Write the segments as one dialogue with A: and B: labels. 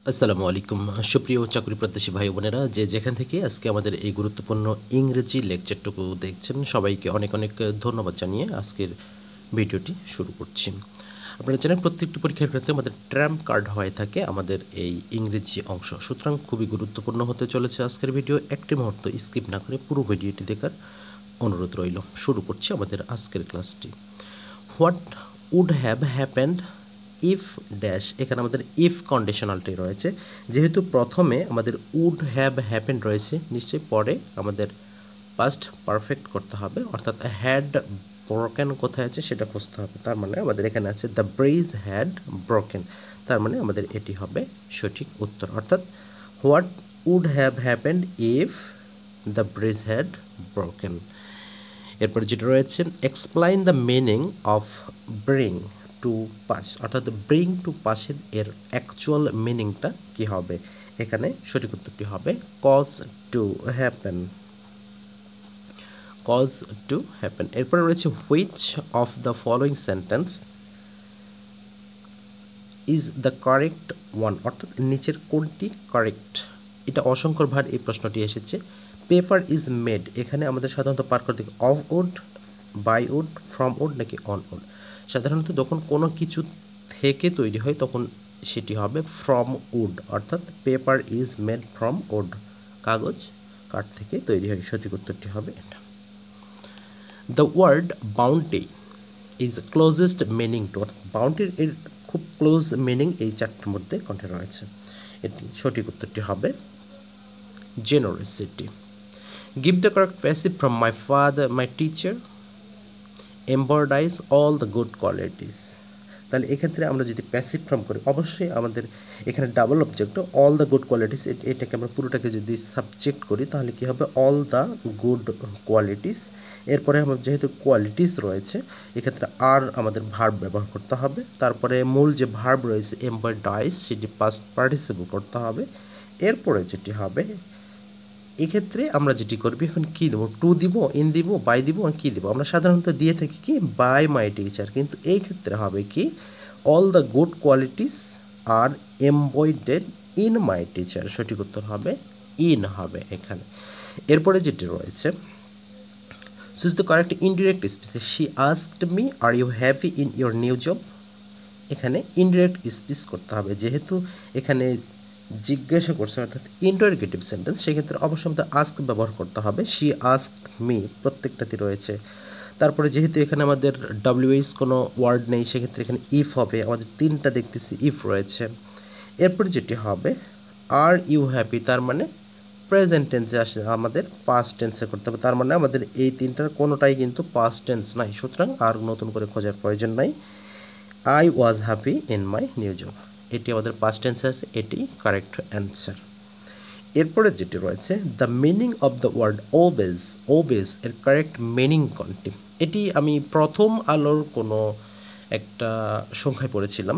A: আসসালামু আলাইকুম সুপ্রিয় চাকরি প্রত্যাশী ভাই বোনেরা যে যেখান থেকে আজকে আমাদের এই গুরুত্বপূর্ণ ইংরেজি লেকচারটুকু দেখছেন সবাইকে অনেক অনেক ধন্যবাদ জানিয়ে আজকের ভিডিওটি শুরু করছি। আপনারা জানেন প্রত্যেকটি পরীক্ষার ক্ষেত্রে আমাদের ট্রাম্প কার্ড হয়ে থাকে আমাদের এই ইংরেজি অংশ, সুতরাং খুবই গুরুত্বপূর্ণ হতে চলেছে আজকের ভিডিও। একটি মুহূর্ত স্কিপ না করে পুরো ভিডিওটি দেখার অনুরোধ রইল। শুরু করছি আমাদের আজকের ক্লাসটি। What would have happened if dash, এখানে আমাদের ইফ কন্ডিশনালটি রয়েছে। যেহেতু প্রথমে আমাদের উড হ্যাভ হ্যাপেন্ড রয়েছে, নিশ্চয়ই পরে আমাদের পাস্ট পারফেক্ট করতে হবে, অর্থাৎ হ্যাড ব্রোকেন কোথায় আছে সেটা খুঁজতে হবে। তার মানে আমাদের এখানে আছে দ্য ব্রিজ হ্যাড ব্রোকেন, তার মানে আমাদের এটি হবে সঠিক উত্তর, অর্থাৎ what would have happened if the bridge had broken. এরপরে যেটা রয়েছে explain the meaning of bring to pass, অর্থাৎ ব্রিং টু পাসের এর অ্যাকচুয়াল মিনিংটা কি হবে। এখানে সঠিক উত্তরটি হবে cause to happen, cause to happen. এরপরে রয়েছে which of the following sentence is the correct one, অর্থাৎ নিচের কোনটি কারেক্ট। এটা অসংখ্য ভার এই প্রশ্নটি এসেছে। পেপার ইজ মেড, এখানে আমাদের সাধারণত পার করতে off wood, by wood, from wood নাকি অন উড। সাধারণত যখন কোনো কিছু থেকে তৈরি হয় তখন সেটি হবে ফ্রম উড, অর্থাৎ paper is made from wood, কাগজ কাঠ থেকে তৈরি হয়। সঠিক উত্তরটি হবে এটা। The word bounty is closest meaning to, অর্থাৎ বাউন্টির এর খুব ক্লোজ মিনিং এই চারটির মধ্যে কণ্ঠে রয়েছে। এটি সঠিক উত্তরটি হবে generosity. Give the correct passive from my father my teacher embodies all the good qualities. তাহলে এক্ষেত্রে আমরা যদি প্যাসিভ ফর্ম করি অবশ্যই আমাদের এখানে double object all the good qualities, এটাকে আমরা পুরোটাকে যদি সাবজেক্ট করি তাহলে কি হবে অল দ্য গুড কোয়ালিটিস। এরপরে আমার যেহেতু কোয়ালিটিস রয়েছে এক্ষেত্রে আর আমাদের ভার্ব ব্যবহার করতে হবে। তারপরে মূল যে ভার্ব রয়েছে এম্বডিজ সেটি পাস্ট পার্টিসিপল করতে হবে। এরপরে যেটি হবে এক্ষেত্রে আমরা যেটি করবো এখন কী দেবো, টু দিব, ইন দিব, বাই দিব, আর কী দেবো। আমরা সাধারণত দিয়ে থাকি কি বাই মাই টিচার, কিন্তু এই ক্ষেত্রে হবে কি all the good qualities are embodied in my teacher. সঠিক উত্তর হবে ইন হবে এখানে। এরপরে যেটি রয়েছে switch the correct indirect speech, she asked me are you happy in your new job. এখানে ইনডিরেক্ট স্পিচ করতে হবে, যেহেতু এখানে জিজ্ঞাসা করছে অর্থাৎ ইন্টারোগেটিভ সেন্টেন্স, সেক্ষেত্রে অবশ্যই আমাদের আস্ক ব্যবহার করতে হবে। শি আস্কড মি প্রত্যেকটাতে রয়েছে। তারপরে যেহেতু এখানে আমাদের ডাব্লিউএইচ কোনো ওয়ার্ড নেই সেক্ষেত্রে এখানে ইফ হবে, আমাদের তিনটা দেখতেছি ইফ রয়েছে। এরপরে যেটি হবে আর ইউ হ্যাপি, তার মানে প্রেজেন্ট টেন্সে আসে, আমাদের পাস্ট টেন্সে করতে হবে। তার মানে আমাদের এই তিনটার কোনোটাই কিন্তু পাস্ট টেন্স নাই, সুতরাং আর নতুন করে খোঁজার প্রয়োজন নাই। I was happy in my new job, এটি আমাদের পাস্ট টেন্সে আছে, এটি কারেক্ট অ্যান্সার। এরপরে যেটি রয়েছে the meaning of the word obese, obese এর কারেক্ট মিনিং কোনটি। এটি আমি প্রথম আলোর কোনো একটা সংখ্যায় পড়েছিলাম।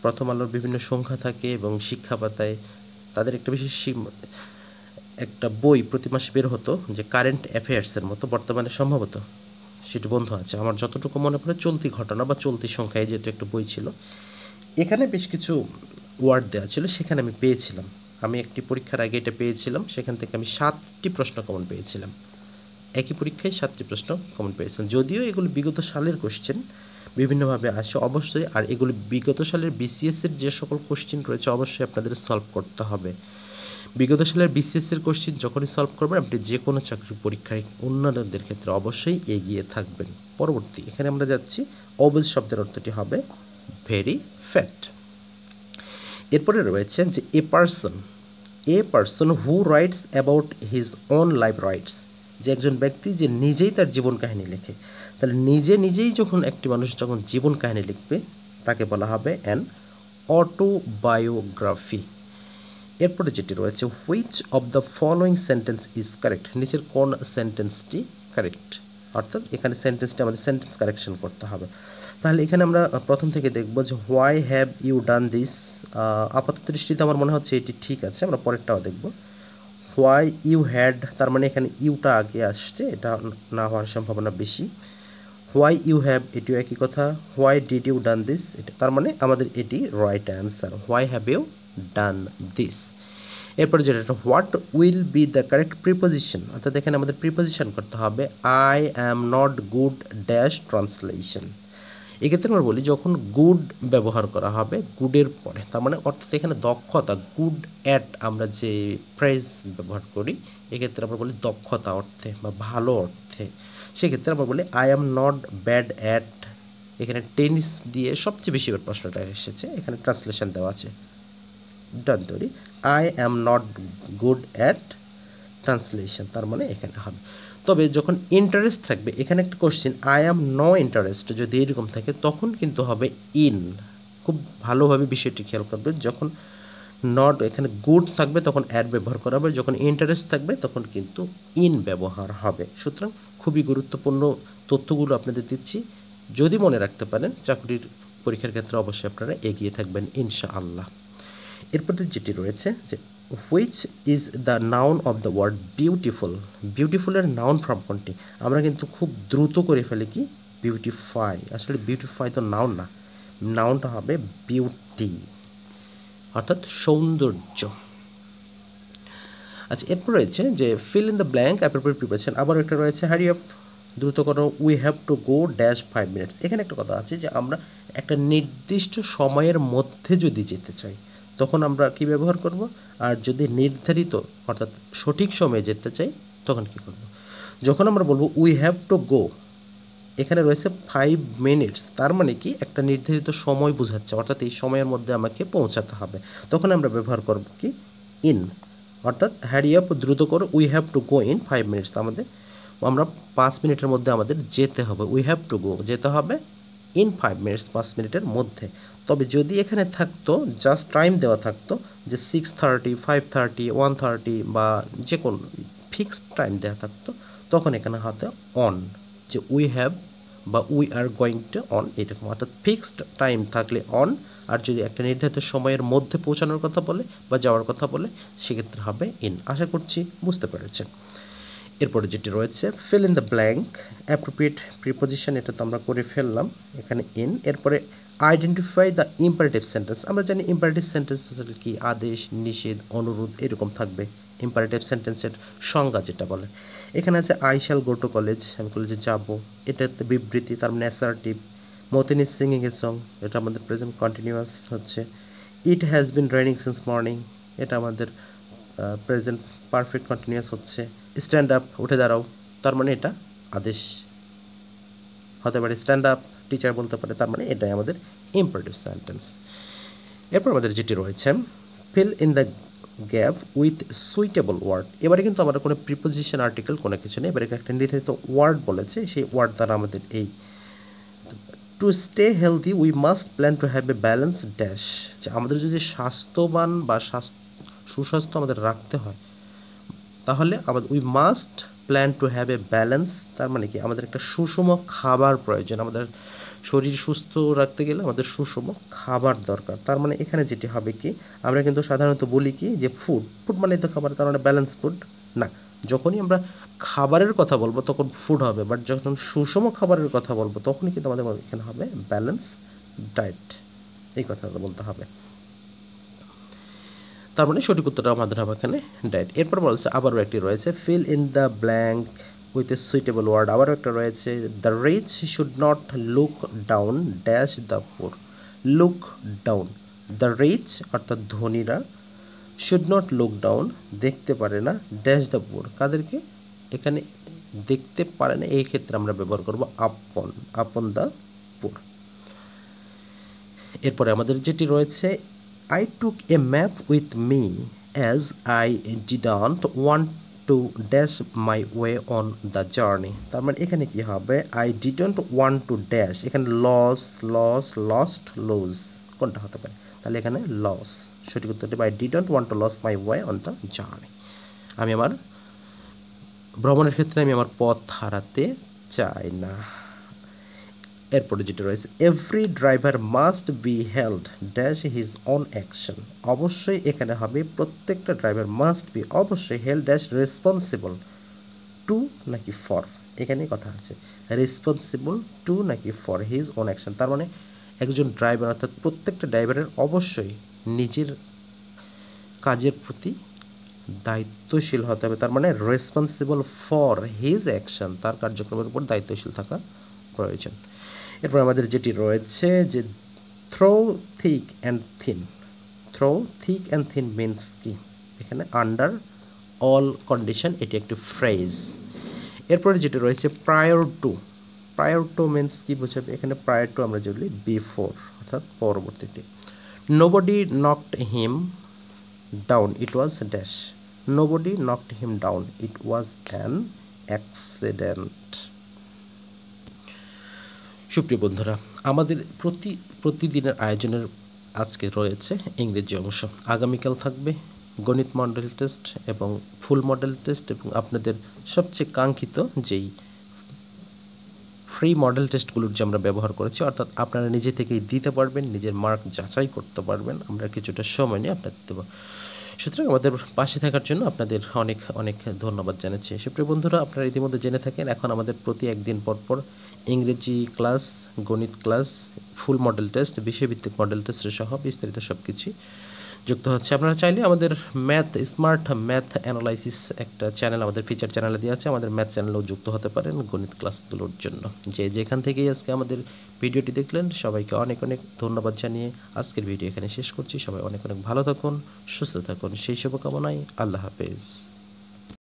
A: প্রথম আলোর বিভিন্ন সংখ্যা থাকে এবং শিক্ষা পাতায় তাদের একটা বিশেষ একটা বই প্রতি মাসে বের হতো যে কারেন্ট অ্যাফেয়ার্সের মতো, বর্তমানে সম্ভবত সেটি বন্ধ আছে। আমার যতটুকু মনে পড়ে চলতি ঘটনা বা চলতি সংখ্যায় যেহেতু একটা বই ছিল, এখানে বেশ কিছু ওয়ার্ড দেওয়া ছিল, সেখানে আমি পেয়েছিলাম। আমি একটি পরীক্ষার আগে এটা পেয়েছিলাম, সেখান থেকে আমি 7টি প্রশ্ন কমন পেয়েছিলাম। একই পরীক্ষায় 7টি প্রশ্ন কমন পেয়েছিলাম। যদিও এগুলো বিগত সালের কোশ্চেন বিভিন্নভাবে আসে অবশ্যই, আর এগুলি বিগত সালের বিসিএসের যে সকল কোশ্চেন রয়েছে অবশ্যই আপনাদের সলভ করতে হবে। বিগত সালের বিসিএসের কোশ্চেন যখনই সলভ করবেন আপনি যে কোনো চাকরির পরীক্ষায় অন্যদের ক্ষেত্রে অবশ্যই এগিয়ে থাকবেন। পরবর্তী এখানে আমরা যাচ্ছি অবুজ শব্দের অর্থটি হবে ভেরি ফ্যাট। এরপরে রয়েছে যে a person who writes about his own life rights, যে একজন ব্যক্তি যে নিজেই তার জীবন কাহিনী লেখে। তাহলে নিজেই যখন একটি মানুষ যখন জীবন কাহিনী লিখবে তাকে বলা হবে অ্যান অটোবায়োগ্রাফি। এরপরে যেটি রয়েছে which of the following sentence is correct, নিচের কোন সেন্টেন্সটি কারেক্ট, অর্থাৎ এখানে সেন্টেন্সটি আমাদের সেন্টেন্স কারেকশন করতে হবে। তাহলে এখানে আমরা প্রথম থেকে দেখব যে why have you done this. আপাতত দৃষ্টিতে আমার মনে হচ্ছে এটি ঠিক আছে, আমরা পরেরটাও দেখব। হোয়াই ইউ হ্যাড, তার মানে এখানে ইউটা আগে আসছে, এটা না হওয়ার সম্ভাবনা বেশি। হোয়াই ইউ হ্যাভ এটিও একই কথা। Why did you done this, এটা তার মানে আমাদের এটি right answer. Why have you done this. এরপরে যেটা what will be the correct preposition, অর্থাৎ এখানে আমাদের প্রিপোজিশন করতে হবে I am not good dash translation. এক্ষেত্রে আমরা বলি যখন গুড ব্যবহার করা হবে গুডের পরে, তার মানে অর্থাৎ এখানে দক্ষতা, গুড অ্যাট আমরা যে ফ্রেজ ব্যবহার করি এক্ষেত্রে আমরা বলি দক্ষতা অর্থে বা ভালো অর্থে, সেক্ষেত্রে আমরা বলি I am not bad at, এখানে টেনিস দিয়ে সবচেয়ে বেশি এবার প্রশ্নটা এসেছে, এখানে ট্রান্সলেশন দেওয়া আছে ডান তৈরি, I am not good at translation, তার মানে এখানে হবে। তবে যখন ইন্টারেস্ট থাকবে এখানে একটা question I am no interest যদি এরকম থাকে তখন কিন্তু হবে ইন। খুব ভালোভাবে বিষয়টি খেয়াল করবে, যখন নট এখানে গুড থাকবে তখন অ্যাড ব্যবহার করা হবে, যখন ইন্টারেস্ট থাকবে তখন কিন্তু ইন ব্যবহার হবে। সুতরাং খুবই গুরুত্বপূর্ণ তথ্যগুলো আপনাদের দিচ্ছি, যদি মনে রাখতে পারেন চাকরির পরীক্ষার ক্ষেত্রে অবশ্যই আপনারা এগিয়ে থাকবেন ইনশাআল্লাহ। এরপরে যেটি রয়েছে যে which is the noun of the word beautiful, বিউটিফুলের নাউন ফর্ম কোনটি? আমরা কিন্তু খুব দ্রুত করে ফেলি কি বিউটিফাই, আসলে বিউটিফাই তো নাউন না, নাউনটা হবে বিউটি অর্থাৎ সৌন্দর্য। আচ্ছা এরপর রয়েছে যে feel in the blank appropriate preparation, আবার একটা রয়েছে হ্যারি আপ দ্রুত করো we have to go dash 5 minutes. এখানে একটা কথা আছে যে আমরা একটা নির্দিষ্ট সময়ের মধ্যে যদি যেতে চাই তখন আমরা কি ব্যবহার করব, আর যদি নির্ধারিত অর্থাৎ সঠিক সময়ে যেতে চাই তখন কি করব। যখন আমরা বলবো উই হ্যাভ টু গো, এখানে রয়েছে 5 মিনিটস, তার মানে কি একটা নির্ধারিত সময় বোঝাচ্ছে, অর্থাৎ এই সময়ের মধ্যে আমাকে পৌঁছাতে হবে, তখন আমরা ব্যবহার করব কি ইন, অর্থাৎ হ্যারি আপ দ্রুত করো we have to go in 5 minutes, আমরা 5 মিনিটের মধ্যে আমাদের যেতে হবে, উই হ্যাভ টু গো যেতে হবে ইন 5 মিনিটস 5 মিনিটের মধ্যে। তবে যদি এখানে থাকতো জাস্ট টাইম দেওয়া থাকতো যে 6:30 5:30 1:30 বা যে কোনো ফিক্সড টাইম দেওয়া থাকতো তখন এখানে হতে অন, যে উই হ্যাভ বা we are going to on এরকম, অর্থাৎ ফিক্সড টাইম থাকলে অন, আর যদি একটা নির্ধারিত সময়ের মধ্যে পৌঁছানোর কথা বলে বা যাওয়ার কথা বলে সেক্ষেত্রে হবে ইন। আশা করছি বুঝতে পেরেছেন। এরপরে যেটি রয়েছে fill in the blank appropriate preposition, এটা তো আমরা করে ফেললাম এখানে ইন। এরপরে আইডেন্টিফাই দ্য ইম্পারেটিভ সেন্টেন্স, আমরা জানি ইম্পারেটিভ সেন্টেন্স আসলে কি আদেশ নিষেধ অনুরোধ এরকম থাকবে, ইম্পারেটিভ সেন্টেন্সের সংজ্ঞা যেটা বলে। এখানে আছে I shall go to college, আমি কলেজে যাব, এটাতে বিবৃতি, তার মানে assertive. Matin is singing a song, এটা আমাদের প্রেজেন্ট কন্টিনিউয়াস হচ্ছে। It has been raining since morning, এটা আমাদের প্রেজেন্ট পারফেক্ট কন্টিনিউয়াস হচ্ছে। স্ট্যান্ড আপ উঠে দাঁড়াও, তার মানে এটা আদেশ হতে পারে, স্ট্যান্ড আপ টিচার বলতে পারে, তার মানে এটাই আমাদের ইম্পারেটিভ সেন্টেন্স। এরপর আমাদের যেটি রয়েছে fill in the gap with suitable word, এবারে কিন্তু আমাদের কোনো প্রিপোজিশন আর্টিকেল কোনো কিছু নেই, এবারে একটা নির্ধারিত ওয়ার্ড বলেছে, সেই ওয়ার্ড দ্বারা আমাদের এই to stay healthy we must plan to have a balance dash, যে আমাদের যদি স্বাস্থ্যবান বা সুস্বাস্থ্য আমাদের রাখতে হয় তাহলে আমাদের we must plan to have a balance, তার মানে কি আমাদের একটা সুষম খাবার প্রয়োজন, আমাদের শরীর সুস্থ রাখতে গেলে আমাদের সুষম খাবার দরকার। তার মানে এখানে যেটি হবে কি আমরা কিন্তু সাধারণত বলি কি যে ফুড, ফুড মানে তো খাবার, তার মানে ব্যালেন্স ফুড না, যখনই আমরা খাবারের কথা বলবো তখন ফুড হবে, বাট যখন সুষম খাবারের কথা বলবো তখনই কিন্তু আমাদের এখানে হবে ব্যালেন্স ডায়েট, এই কথাটা বলতে হবে। তার মানে সঠিক উত্তরটা আমাদের হবে এখানে ডায়েট। এরপর বলছে আবারও একটি রয়েছে fill in the blank with a suitable word, আবারও একটা রয়েছে the rich should not look down dash the poor, look down, the rich অর্থাৎ ধনীরা, শুড নট লুক ডাউন দেখতে পারে না, ড্যাশ দ্য পুর কাদেরকে, এখানে দেখতে পারে না, এই ক্ষেত্রে আমরা ব্যবহার করব আপন, আপন দ্য পুর। এরপরে আমাদের যেটি রয়েছে I took a map with me as I didn't want to dash my way on the journey, তার মানে এখানে কি হবে I didn't want to dash, এখানে lost lose কোনটা হতে পারে, তাহলে এখানে লস, সঠিক উত্তরটি I didn't want to lose my way on the journey, আমি আমার ভ্রমণের ক্ষেত্রে আমি আমার পথ হারাতে চাই না। এরপরে যেটা রয়েছে every driver must be held dash his on action, অবশ্যই এখানে হবে প্রত্যেকটা ড্রাইভার মাস্ট বি অবশ্যই হেল্ড ড্যাশ রেসপন্সিবল টু নাকি ফর, এখানেই কথা আছে রেসপন্সিবল টু নাকি ফর হিজ অন অ্যাকশন, তার মানে একজন ড্রাইভার অর্থাৎ প্রত্যেকটা ড্রাইভারের অবশ্যই নিজের কাজের প্রতি দায়িত্বশীল হতে হবে, তার মানে রেসপন্সিবল ফর হিজ অ্যাকশন, তার কার্যক্রমের উপর দায়িত্বশীল থাকা প্রয়োজন। এরপর আমাদের যেটি রয়েছে যে through thick and thin, through thick and thin means কি, এখানে আন্ডার অল কন্ডিশন, এটি একটি ফ্রেজ। এরপরে যেটি রয়েছে prior to, prior to means কি বোঝাবে, এখানে প্রায়র টু আমরা যদি বিফোর অর্থাৎ পরবর্তীতে। Nobody knocked him down, it was dash, nobody knocked him down, it was an accident. সুপ্রিয় বন্ধুরা, আমাদের প্রতিদিনের আয়োজনের আজকে রয়েছে ইংরেজি অংশ, আগামীকাল থাকবে গণিত মডেল টেস্ট এবং ফুল মডেল টেস্ট, এবং আপনাদের সবচেয়ে কাঙ্ক্ষিত যেই ফ্রি মডেল টেস্টগুলোর যে আমরা ব্যবহার করেছি, অর্থাৎ আপনারা নিজে থেকেই দিতে পারবেন, নিজের মার্ক যাচাই করতে পারবেন, আমরা কিছুটা সময় নিয়ে আপনাদের দেবো। সুতরাং আমাদের পাশে থাকার জন্য আপনাদের অনেক অনেক ধন্যবাদ জানাচ্ছি। সুপ্রিয় বন্ধুরা, আপনারা ইতিমধ্যে জেনে থাকেন এখন আমাদের প্রতি একদিন পর পর ইংরেজি ক্লাস, গণিত ক্লাস, ফুল মডেল টেস্ট, বিষয়ভিত্তিক মডেল টেস্ট সহ বিস্তারিত সব কিছুই যুক্ত হচ্ছে। আপনারা চাইলে আমাদের স্মার্ট ম্যাথ অ্যানালাইসিস একটা চ্যানেল আমাদের ফিচার চ্যানেলে দেওয়া আছে, আমাদের ম্যাথ চ্যানেলেও যুক্ত হতে পারেন গণিত ক্লাসগুলোর জন্য। যেখান থেকেই আজকে আমাদের ভিডিওটি দেখলেন, সবাইকে অনেক অনেক ধন্যবাদ জানিয়ে আজকের ভিডিও এখানে শেষ করছি। সবাই অনেক অনেক ভালো থাকুন, সুস্থ থাকুন, সেই শুভকামনায় আল্লাহ হাফেজ।